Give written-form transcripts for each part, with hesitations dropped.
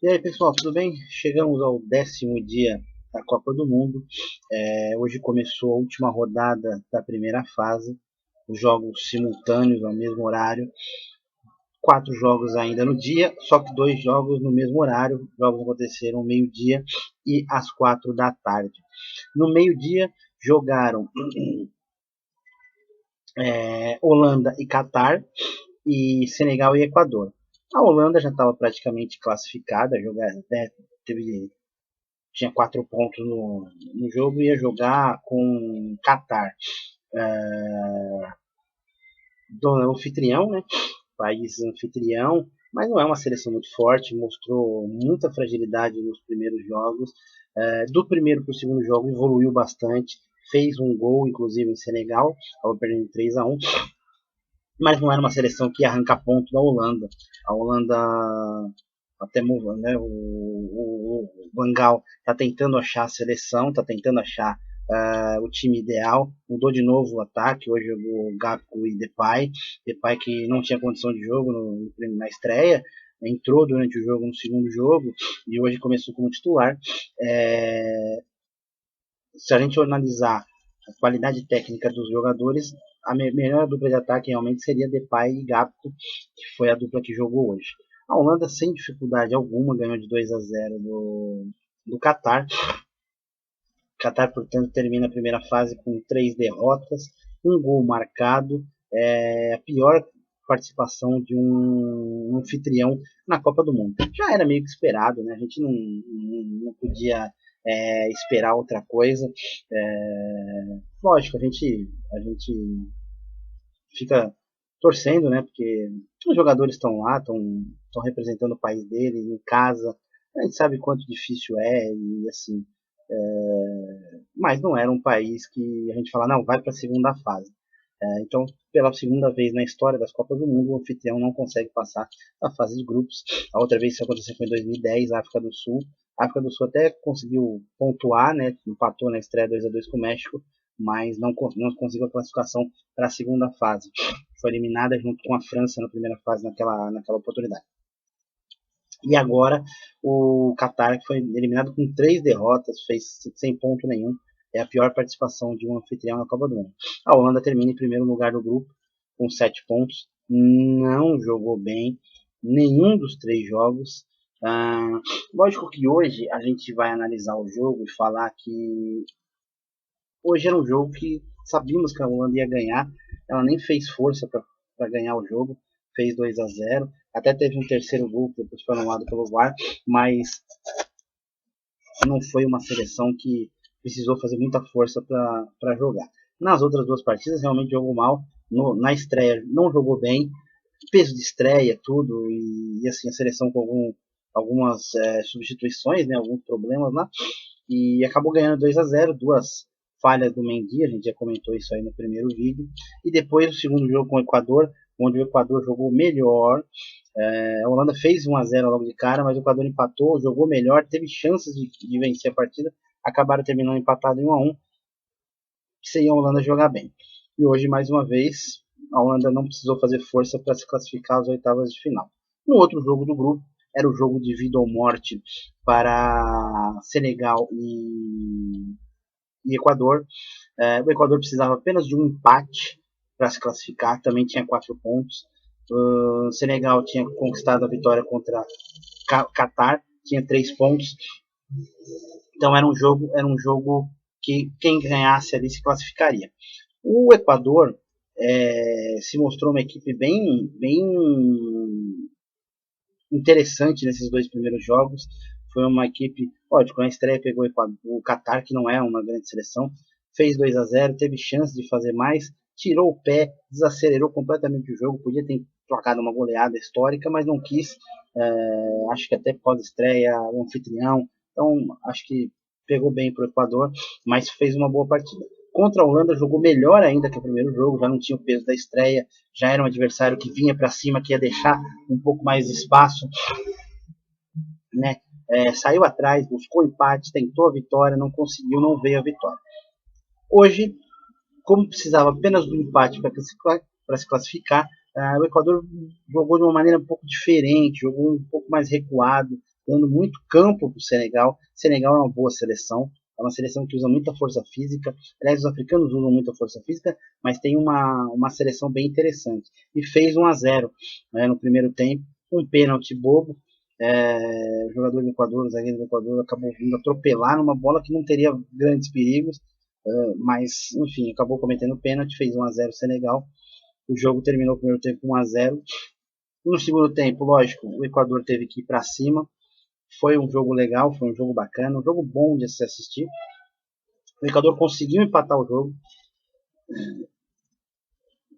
E aí pessoal, tudo bem? Chegamos ao 10º dia da Copa do Mundo. Hoje começou a última rodada da primeira fase, os jogos simultâneos ao mesmo horário, 4 jogos ainda no dia, só que 2 jogos no mesmo horário. Os jogos aconteceram ao meio-dia e às 4 da tarde. No meio-dia jogaram Holanda e Catar, e Senegal e Equador. A Holanda já estava praticamente classificada, tinha 4 pontos no jogo e ia jogar com Catar, do anfitrião, né? País anfitrião, mas não é uma seleção muito forte, mostrou muita fragilidade nos primeiros jogos. Do primeiro para o segundo jogo evoluiu bastante, fez um gol inclusive em Senegal, estava perdendo 3-1, mas não era uma seleção que arranca ponto da Holanda. A Holanda até né, o Van Gaal está tentando achar a seleção, está tentando achar o time ideal, mudou de novo o ataque, hoje jogou Gakpo e Depay que não tinha condição de jogo na estreia, entrou durante o jogo no segundo jogo e hoje começou como titular. Se a gente analisar a qualidade técnica dos jogadores, a melhor dupla de ataque realmente seria Depay e Gakpo, que foi a dupla que jogou hoje. A Holanda, sem dificuldade alguma, ganhou de 2-0 do Catar. O Catar, portanto, termina a primeira fase com 3 derrotas, um gol marcado, a pior participação de um anfitrião na Copa do Mundo. Já era meio que esperado, né? A gente não podia esperar outra coisa. Lógico, a gente fica torcendo, né? Porque os jogadores estão lá, estão representando o país deles em casa. A gente sabe quanto difícil é e assim. Mas não era um país que a gente fala, não, vai para a segunda fase. Então, pela segunda vez na história das Copas do Mundo, o anfitrião não consegue passar a fase de grupos. A outra vez isso aconteceu foi em 2010, a África do Sul. A África do Sul até conseguiu pontuar, né? Empatou na estreia 2-2 com o México, mas não conseguiu a classificação para a segunda fase. Foi eliminada junto com a França na primeira fase naquela oportunidade. E agora o Qatar, que foi eliminado com 3 derrotas, fez sem ponto nenhum. É a pior participação de um anfitrião na Copa do Mundo. A Holanda termina em primeiro lugar do grupo, com 7 pontos. Não jogou bem nenhum dos 3 jogos. Lógico que hoje a gente vai analisar o jogo e falar que hoje era um jogo que sabíamos que a Holanda ia ganhar. Ela nem fez força para ganhar o jogo. Fez 2-0. Até teve um terceiro gol que depois foi anulado pelo VAR, mas não foi uma seleção que precisou fazer muita força para jogar. Nas outras 2 partidas realmente jogou mal. Na estreia não jogou bem, peso de estreia, tudo, e assim, a seleção com algumas substituições, né, alguns problemas lá, e acabou ganhando 2-0, 2 falhas do Mendy, a gente já comentou isso aí no primeiro vídeo, e depois o segundo jogo com o Equador, onde o Equador jogou melhor. A Holanda fez 1-0 logo de cara, mas o Equador empatou, jogou melhor, teve chances de vencer a partida, acabaram terminando empatado em 1-1, sem a Holanda jogar bem. E hoje, mais uma vez, a Holanda não precisou fazer força para se classificar às oitavas de final. No outro jogo do grupo, era o jogo de vida ou morte para Senegal e Equador. O Equador precisava apenas de um empate para se classificar, também tinha 4 pontos. O Senegal tinha conquistado a vitória contra Catar, tinha 3 pontos. Então era um jogo que quem ganhasse ali se classificaria. O Equador se mostrou uma equipe bem interessante nesses 2 primeiros jogos. Foi uma equipe, lógico, na estreia pegou o Qatar, que não é uma grande seleção, fez 2-0, teve chance de fazer mais, tirou o pé, desacelerou completamente o jogo, podia ter trocado uma goleada histórica, mas não quis. Acho que até pós-estreia, o anfitrião, então acho que pegou bem para o Equador, mas fez uma boa partida. Contra a Holanda jogou melhor ainda que o primeiro jogo, já não tinha o peso da estreia, já era um adversário que vinha para cima, que ia deixar um pouco mais de espaço, né? Saiu atrás, buscou empate, tentou a vitória, não conseguiu, não veio a vitória. Hoje, como precisava apenas do empate para se classificar, o Equador jogou de uma maneira um pouco diferente, jogou um pouco mais recuado, dando muito campo para o Senegal. Senegal é uma boa seleção, é uma seleção que usa muita força física. Aliás, os africanos usam muita força física, mas tem uma seleção bem interessante. E fez 1-0, né, no primeiro tempo, um pênalti bobo. O jogador do Equador, o zagueiro do Equador, acabou vindo atropelar numa bola que não teria grandes perigos, mas enfim, acabou cometendo pênalti, fez 1-0 Senegal. O jogo terminou o primeiro tempo 1-0. No segundo tempo, lógico, o Equador teve que ir para cima. Foi um jogo legal, foi um jogo bacana, um jogo bom de se assistir. O Equador conseguiu empatar o jogo.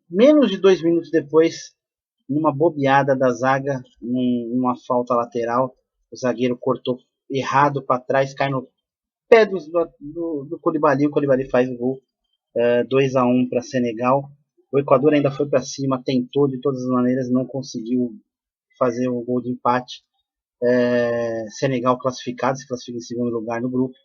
Menos de 2 minutos depois, numa bobeada da zaga, uma falta lateral, o zagueiro cortou errado para trás, cai no pé do Koulibaly. O Koulibaly faz o gol, 2-1 para Senegal. O Equador ainda foi para cima, tentou de todas as maneiras, não conseguiu fazer o gol de empate. Senegal classificado, se classifica em segundo lugar no grupo.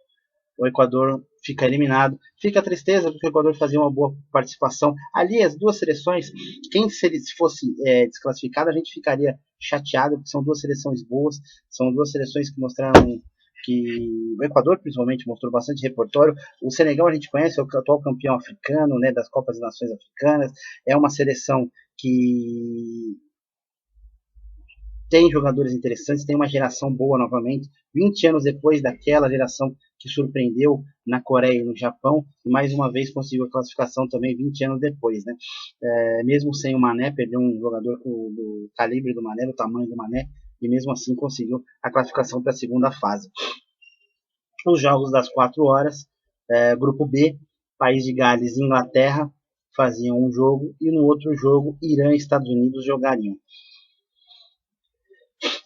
O Equador fica eliminado. Fica a tristeza porque o Equador fazia uma boa participação. Ali as duas seleções, quem se fosse desclassificado, a gente ficaria chateado, porque são duas seleções boas, são duas seleções que mostraram que o Equador principalmente mostrou bastante repertório. O Senegal a gente conhece, é o atual campeão africano, né, das Copas das Nações Africanas. É uma seleção que tem jogadores interessantes, tem uma geração boa novamente, 20 anos depois daquela geração que surpreendeu na Coreia e no Japão, e mais uma vez conseguiu a classificação também 20 anos depois, né? Mesmo sem o Mané, perdeu um jogador do calibre do Mané, do tamanho do Mané, e mesmo assim conseguiu a classificação para a segunda fase. Os jogos das 4 horas, grupo B, País de Gales e Inglaterra faziam um jogo, e no outro jogo, Irã e Estados Unidos jogariam.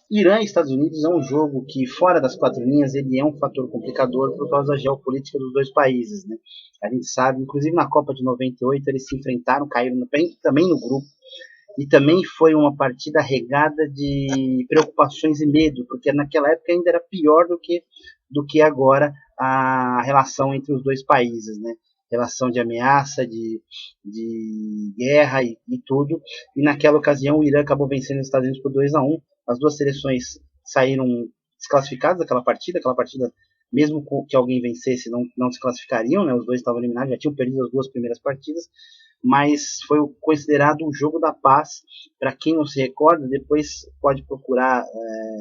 Irã e Estados Unidos é um jogo que, fora das 4 linhas, ele é um fator complicador por causa da geopolítica dos dois países, né? A gente sabe, inclusive na Copa de 98, eles se enfrentaram, caíram também no grupo, e também foi uma partida regada de preocupações e medo, porque naquela época ainda era pior do que agora a relação entre os dois países, né? Relação de ameaça, de guerra e tudo. E naquela ocasião o Irã acabou vencendo os Estados Unidos por 2-1. As duas seleções saíram desclassificadas daquela partida. Aquela partida, mesmo que alguém vencesse, não se classificariam, né? Os dois estavam eliminados, já tinham perdido as duas primeiras partidas. Mas foi considerado um jogo da paz. Para quem não se recorda, depois pode procurar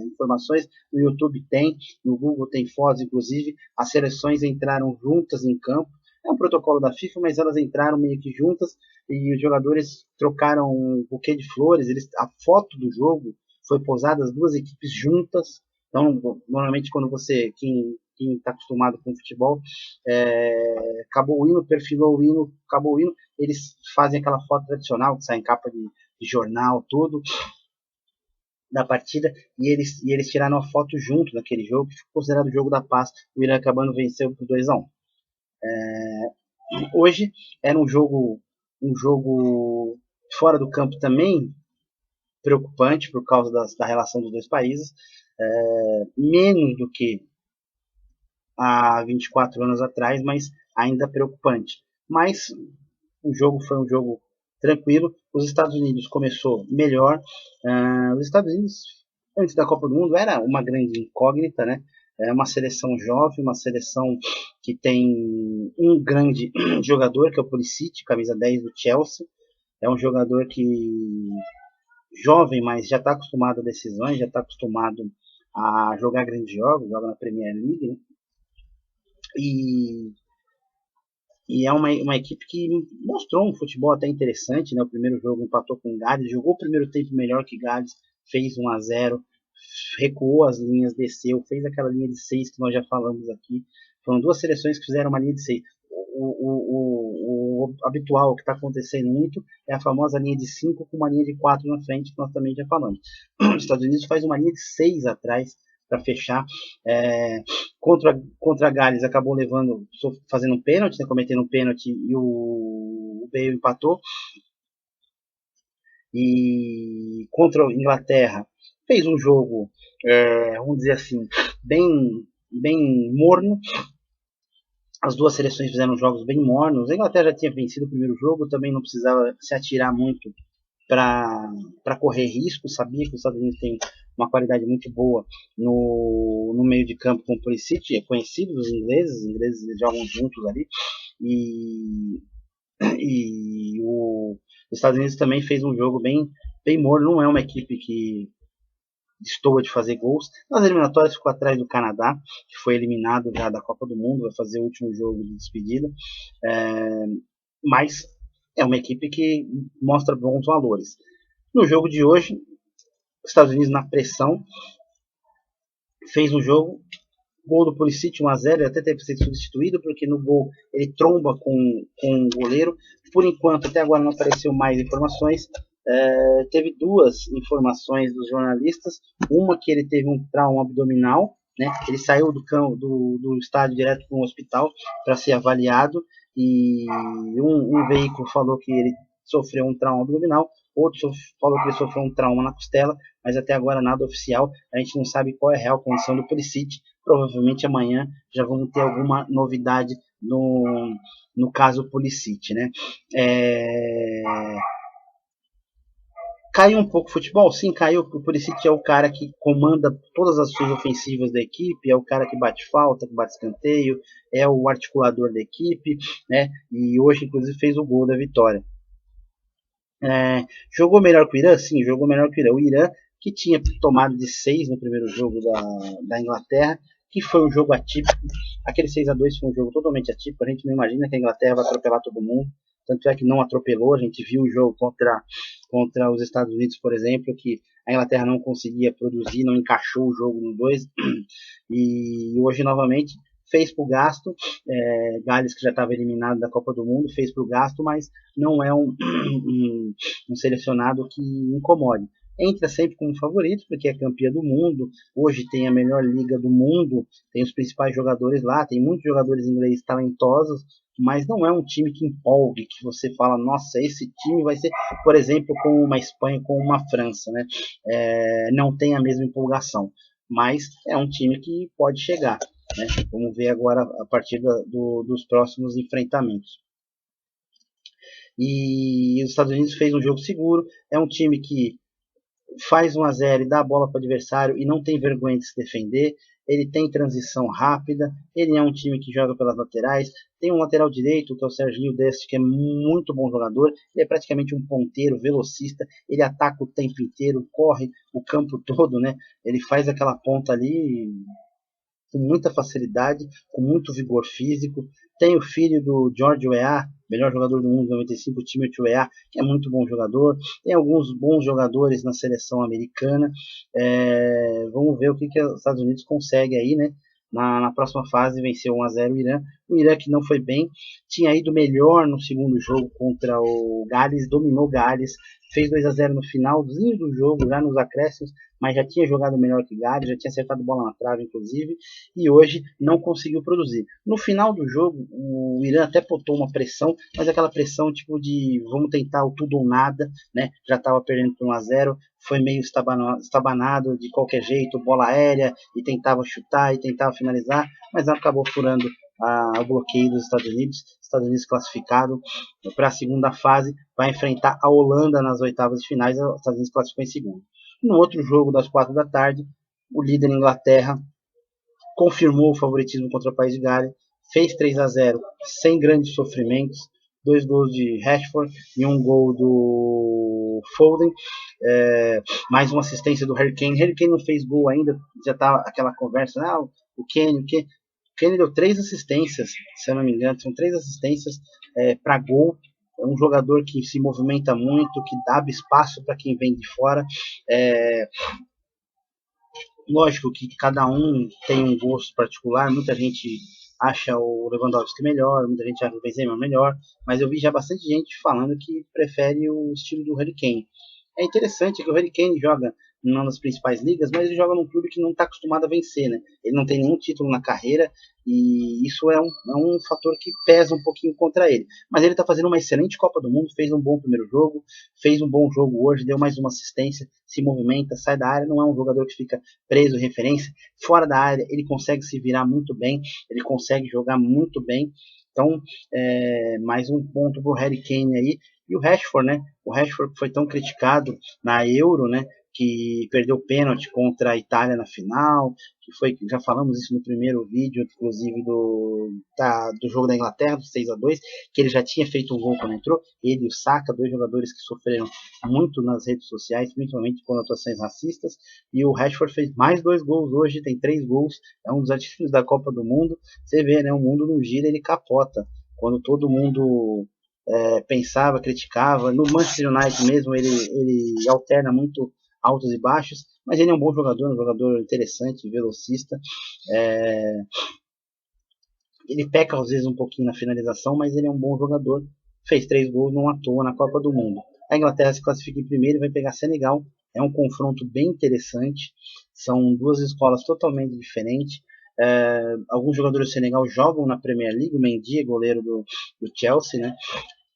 informações. No YouTube tem, no Google tem fotos, inclusive. As seleções entraram juntas em campo. É um protocolo da FIFA, mas elas entraram meio que juntas e os jogadores trocaram um buquê de flores. A foto do jogo foi posada, as duas equipes juntas. Então, normalmente, quando quem está acostumado com futebol, acabou o hino, perfilou o hino, acabou o hino, eles fazem aquela foto tradicional que sai em capa de jornal, tudo da partida, e eles tiraram a foto junto daquele jogo, que foi considerado o jogo da paz. O Irã acabando venceu por 2-1. Hoje era um jogo fora do campo também preocupante por causa da relação dos dois países, menos do que há 24 anos atrás, mas ainda preocupante. Mas o jogo foi um jogo tranquilo. Os Estados Unidos começou melhor. Os Estados Unidos, antes da Copa do Mundo, era uma grande incógnita, né? É uma seleção jovem, uma seleção que tem um grande jogador, que é o Pulisic, camisa 10 do Chelsea. É um jogador que jovem, mas já está acostumado a decisões, já está acostumado a jogar grandes jogos, joga na Premier League, né? E é uma equipe que mostrou um futebol até interessante, né? O primeiro jogo empatou com o Gales, jogou o primeiro tempo melhor que Gales, fez 1-0, recuou as linhas, desceu, fez aquela linha de 6 que nós já falamos aqui. Foram duas seleções que fizeram uma linha de 6. O habitual, que está acontecendo muito, é a famosa linha de 5 com uma linha de 4 na frente, que nós também já falamos. Os Estados Unidos faz uma linha de 6 atrás para fechar. Contra a Gales acabou fazendo um pênalti, né, cometendo um pênalti, e o Bale empatou. E contra a Inglaterra fez um jogo, vamos dizer assim, bem morno. As duas seleções fizeram jogos bem mornos. A Inglaterra já tinha vencido o primeiro jogo, também não precisava se atirar muito para correr risco, sabia que os Estados Unidos têm uma qualidade muito boa no meio de campo com o Pulisic, é conhecido dos ingleses, os ingleses jogam juntos ali, e os Estados Unidos também fez um jogo bem morno, não é uma equipe que destoa de fazer gols. Nas eliminatórias ficou atrás do Canadá, que foi eliminado já da Copa do Mundo, vai fazer o último jogo de despedida, mas é uma equipe que mostra bons valores. No jogo de hoje, os Estados Unidos na pressão, fez um jogo, gol do Pulisic 1-0, ele até teve que ser substituído, porque no gol ele tromba com o goleiro. Por enquanto, até agora não apareceu mais informações. Teve duas informações dos jornalistas, uma que ele teve um trauma abdominal, né? Ele saiu do estádio direto para um hospital para ser avaliado, e um veículo falou que ele sofreu um trauma abdominal, outro falou que ele sofreu um trauma na costela, mas até agora nada oficial, a gente não sabe qual é a real condição do Pulisic. Provavelmente amanhã já vamos ter alguma novidade no caso Pulisic, né? Caiu um pouco o futebol? Sim, caiu. O Pulisic é o cara que comanda todas as ações ofensivas da equipe, é o cara que bate falta, que bate escanteio, é o articulador da equipe, né? E hoje, inclusive, fez o gol da vitória. Jogou melhor que o Irã? Sim, jogou melhor que o Irã. O Irã, que tinha tomado de 6 no primeiro jogo da Inglaterra, que foi um jogo atípico. Aquele 6-2 foi um jogo totalmente atípico. A gente não imagina que a Inglaterra vai atropelar todo mundo. Tanto é que não atropelou. A gente viu o jogo contra os Estados Unidos, por exemplo, que a Inglaterra não conseguia produzir, não encaixou o jogo no 2. E hoje, novamente, fez para o gasto. Gales, que já estava eliminado da Copa do Mundo, fez para o gasto, mas não é um selecionado que incomode. Entra sempre como favorito, porque é campeã do mundo, hoje tem a melhor liga do mundo, tem os principais jogadores lá, tem muitos jogadores ingleses talentosos, mas não é um time que empolgue, que você fala, nossa, esse time vai ser, por exemplo, com uma Espanha, com uma França, né? Não tem a mesma empolgação, mas é um time que pode chegar, né? Vamos ver agora a partir dos próximos enfrentamentos. E os Estados Unidos fez um jogo seguro, é um time que faz 1-0 e dá a bola para o adversário e não tem vergonha de se defender. Ele tem transição rápida, ele é um time que joga pelas laterais, tem um lateral direito, que é o Serginho Dest, que é muito bom jogador, ele é praticamente um ponteiro, velocista, ele ataca o tempo inteiro, corre o campo todo, né? Ele faz aquela ponta ali com muita facilidade, com muito vigor físico. Tem o filho do George Weah, melhor jogador do mundo 95, o Timothy Weah, que é muito bom jogador. Tem alguns bons jogadores na seleção americana. Vamos ver o que os Estados Unidos consegue aí, né? Na próxima fase, venceu 1-0 o Irã. O Irã, que não foi bem, tinha ido melhor no segundo jogo contra o Gales, dominou Gales, fez 2-0 no finalzinho do jogo, já nos acréscimos, mas já tinha jogado melhor que Gales, já tinha acertado bola na trave, inclusive, e hoje não conseguiu produzir. No final do jogo, o Irã até botou uma pressão, mas aquela pressão tipo de vamos tentar o tudo ou nada, né? Já estava perdendo por 1-0, foi meio estabanado de qualquer jeito, bola aérea, e tentava chutar, e tentava finalizar, mas acabou furando o bloqueio dos Estados Unidos. Estados Unidos classificado para a segunda fase, vai enfrentar a Holanda nas oitavas de finais, os Estados Unidos classificou em segundo. No outro jogo das 4 da tarde, o líder Inglaterra confirmou o favoritismo contra o País de Gales, fez 3-0 sem grandes sofrimentos, 2 gols de Rashford e um gol do Foden, mais uma assistência do Harry Kane. Harry Kane não fez gol ainda, já tá aquela conversa, o Kane deu 3 assistências, se eu não me engano, são 3 assistências para gol. É um jogador que se movimenta muito, que dá espaço para quem vem de fora. Lógico que cada um tem um gosto particular, muita gente acha o Lewandowski melhor, muita gente acha o Benzema melhor, mas eu vi já bastante gente falando que prefere o estilo do Harry Kane. É interessante que o Harry Kane joga numa das principais ligas, mas ele joga num clube que não está acostumado a vencer, né? Ele não tem nenhum título na carreira e isso é um fator que pesa um pouquinho contra ele. Mas ele está fazendo uma excelente Copa do Mundo, fez um bom primeiro jogo, fez um bom jogo hoje, deu mais uma assistência, se movimenta, sai da área, não é um jogador que fica preso, referência. Fora da área, ele consegue se virar muito bem, ele consegue jogar muito bem. Então, mais um ponto para o Harry Kane aí, E o Rashford, né? O Rashford foi tão criticado na Euro, né? Que perdeu pênalti contra a Itália na final, que foi, já falamos isso no primeiro vídeo, inclusive do jogo da Inglaterra, do 6-2, que ele já tinha feito um gol quando entrou, ele e o Saka, dois jogadores que sofreram muito nas redes sociais, principalmente com atuações racistas, e o Rashford fez mais 2 gols hoje, tem 3 gols, é um dos artilheiros da Copa do Mundo. Você vê, né, o mundo não gira, ele capota, quando todo mundo pensava, criticava, no Manchester United mesmo ele alterna muito altos e baixos, mas ele é um bom jogador, um jogador interessante, velocista. Ele peca às vezes um pouquinho na finalização, mas ele é um bom jogador. Fez 3 gols não à toa na Copa do Mundo. A Inglaterra se classifica em primeiro e vai pegar Senegal. É um confronto bem interessante. São duas escolas totalmente diferentes. Alguns jogadores do Senegal jogam na Premier League. O Mendy é goleiro do Chelsea, né?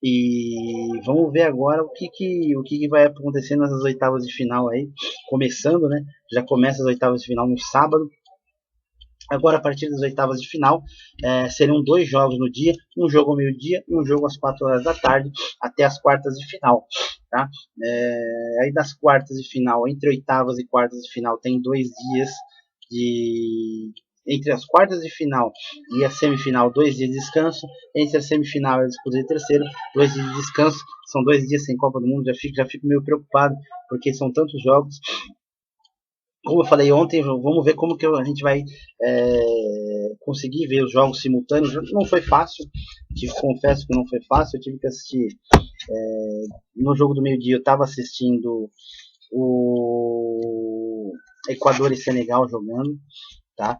E vamos ver agora o que vai acontecer nessas oitavas de final aí, começando, né? Já começa as oitavas de final no sábado. Agora, a partir das oitavas de final, serão 2 jogos no dia, um jogo ao meio-dia e um jogo às 4 horas da tarde, até as quartas de final. Tá? Aí das quartas de final, entre oitavas e quartas de final, tem 2 dias de... Entre as quartas de final e a semifinal, 2 dias de descanso. Entre a semifinal e a disputa de terceiro, 2 dias de descanso. São 2 dias sem Copa do Mundo, já fico meio preocupado, porque são tantos jogos. Como eu falei ontem, vamos ver como que a gente vai conseguir ver os jogos simultâneos. Não foi fácil, confesso que não foi fácil. Eu tive que assistir no jogo do meio-dia. Eu estava assistindo o Equador e Senegal jogando, tá?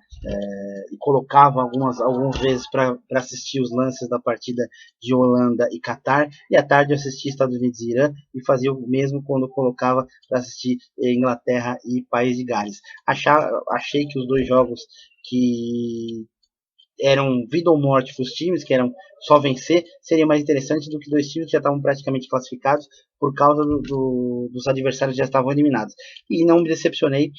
E colocava algumas vezes para assistir os lances da partida de Holanda e Catar, e à tarde eu assistia Estados Unidos e Irã, e fazia o mesmo quando colocava para assistir Inglaterra e País de Gales. Achei que os 2 jogos que eram vida ou morte para os times, que eram só vencer, seria mais interessante do que 2 times que já estavam praticamente classificados por causa dos adversários que já estavam eliminados. E não me decepcionei.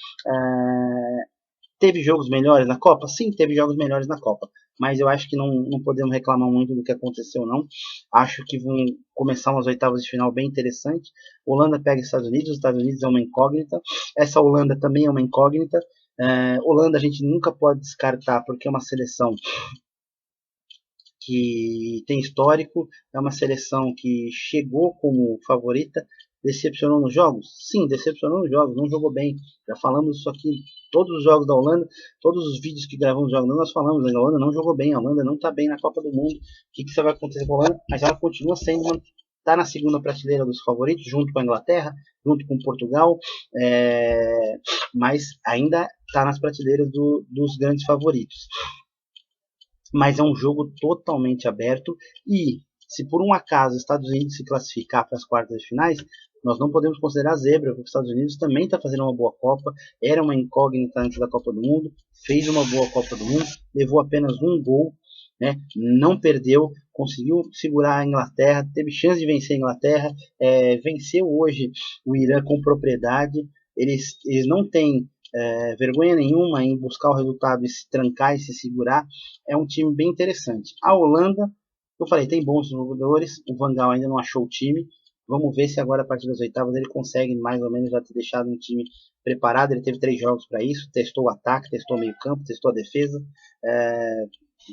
Teve jogos melhores na Copa? Sim, teve jogos melhores na Copa. Mas eu acho que não podemos reclamar muito do que aconteceu, não. Acho que vão começar umas oitavas de final bem interessantes. Holanda pega os Estados Unidos é uma incógnita. Essa Holanda também é uma incógnita. Holanda a gente nunca pode descartar, porque é uma seleção que tem histórico, é uma seleção que chegou como favorita. Decepcionou nos jogos? Sim, decepcionou nos jogos, não jogou bem. Já falamos isso aqui, todos os jogos da Holanda, todos os vídeos que gravamos jogos, nós falamos, a Holanda não jogou bem, a Holanda não está bem na Copa do Mundo. O que vai acontecer com a Holanda? Mas ela continua sendo está na segunda prateleira dos favoritos, junto com a Inglaterra, junto com Portugal, mas ainda está nas prateleiras dos grandes favoritos. Mas é um jogo totalmente aberto, e se por um acaso os Estados Unidos se classificar para as quartas de finais, nós não podemos considerar zebra, porque os Estados Unidos também está fazendo uma boa Copa, era uma incógnita antes da Copa do Mundo, fez uma boa Copa do Mundo, levou apenas um gol, né? Não perdeu, conseguiu segurar a Inglaterra, teve chance de vencer a Inglaterra, venceu hoje o Irã com propriedade. Eles não têm vergonha nenhuma em buscar o resultado e se trancar e se segurar. É um time bem interessante. A Holanda, eu falei, tem bons jogadores, o Van Gaal ainda não achou o time. Vamos ver se agora a partir das oitavas ele consegue mais ou menos já ter deixado um time preparado. Ele teve 3 jogos para isso, testou o ataque, testou o meio campo, testou a defesa.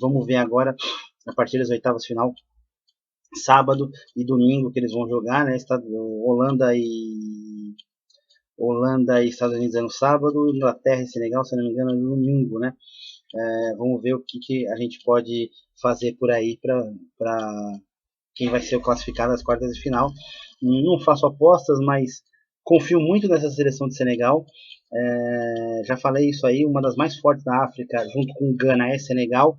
Vamos ver agora a partir das oitavas final, sábado e domingo que eles vão jogar, né? Holanda e Estados Unidos é no sábado, Inglaterra e Senegal, se não me engano, é no domingo, né? Vamos ver o que a gente pode fazer por aí para quem vai ser o classificado das quartas de final. Não faço apostas, mas confio muito nessa seleção de Senegal. Já falei isso aí, uma das mais fortes da África, junto com Gana, é Senegal.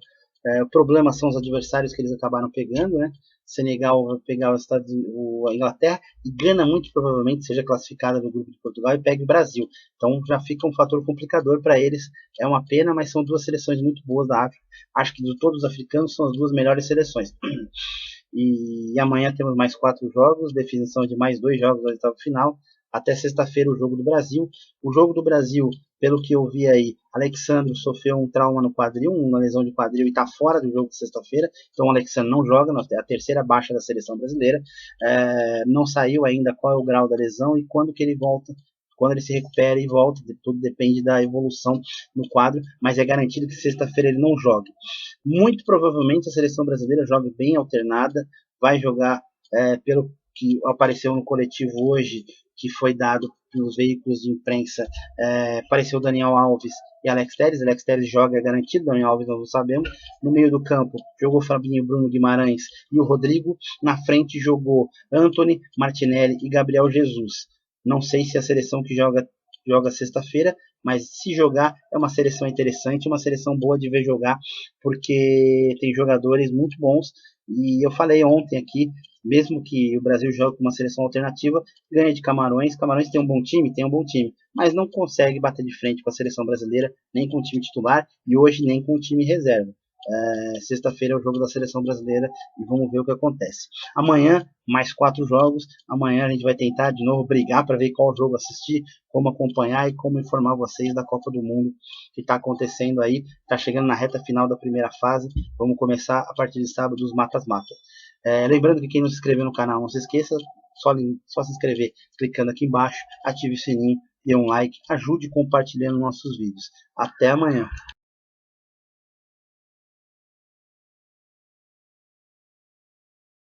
O problema são os adversários que eles acabaram pegando, né? Senegal vai pegar a Inglaterra, e Gana muito provavelmente seja classificada no grupo de Portugal e pegue o Brasil. Então já fica um fator complicador para eles. É uma pena, mas são 2 seleções muito boas da África. Acho que de todos os africanos são as 2 melhores seleções. E amanhã temos mais 4 jogos, definição de mais 2 jogos da oitava final. até sexta-feira o jogo do Brasil. O jogo do Brasil, pelo que eu vi aí, Alexandre sofreu um trauma no quadril, uma lesão de quadril e está fora do jogo de sexta-feira. Então o Alexandre não joga, é a terceira baixa da seleção brasileira. Não saiu ainda qual é o grau da lesão e quando que ele volta. Quando ele se recupera e volta, tudo depende da evolução no quadro, mas é garantido que sexta-feira ele não jogue. Muito provavelmente a seleção brasileira joga bem alternada, vai jogar pelo que apareceu no coletivo hoje, que foi dado pelos veículos de imprensa, apareceu Daniel Alves e Alex Telles. Alex Telles joga, é garantido, Daniel Alves nós não sabemos. No meio do campo jogou Fabinho, Bruno Guimarães e o Rodrigo. Na frente jogou Antony, Martinelli e Gabriel Jesus. Não sei se a seleção que joga sexta-feira, mas se jogar é uma seleção interessante, uma seleção boa de ver jogar, porque tem jogadores muito bons. E eu falei ontem aqui, mesmo que o Brasil jogue com uma seleção alternativa, ganha de Camarões. Camarões tem um bom time, mas não consegue bater de frente com a seleção brasileira, nem com o time titular e hoje nem com o time reserva. Sexta-feira é o jogo da seleção brasileira e vamos ver o que acontece. Amanhã, mais 4 jogos. Amanhã a gente vai tentar de novo brigar para ver qual jogo assistir, como acompanhar e como informar vocês da Copa do Mundo que está acontecendo aí. Está chegando na reta final da primeira fase. Vamos começar a partir de sábado os matas-mata. Lembrando que quem não se inscreveu no canal, não se esqueça, só se inscrever clicando aqui embaixo, ative o sininho, dê um like, ajude compartilhando nossos vídeos. Até amanhã.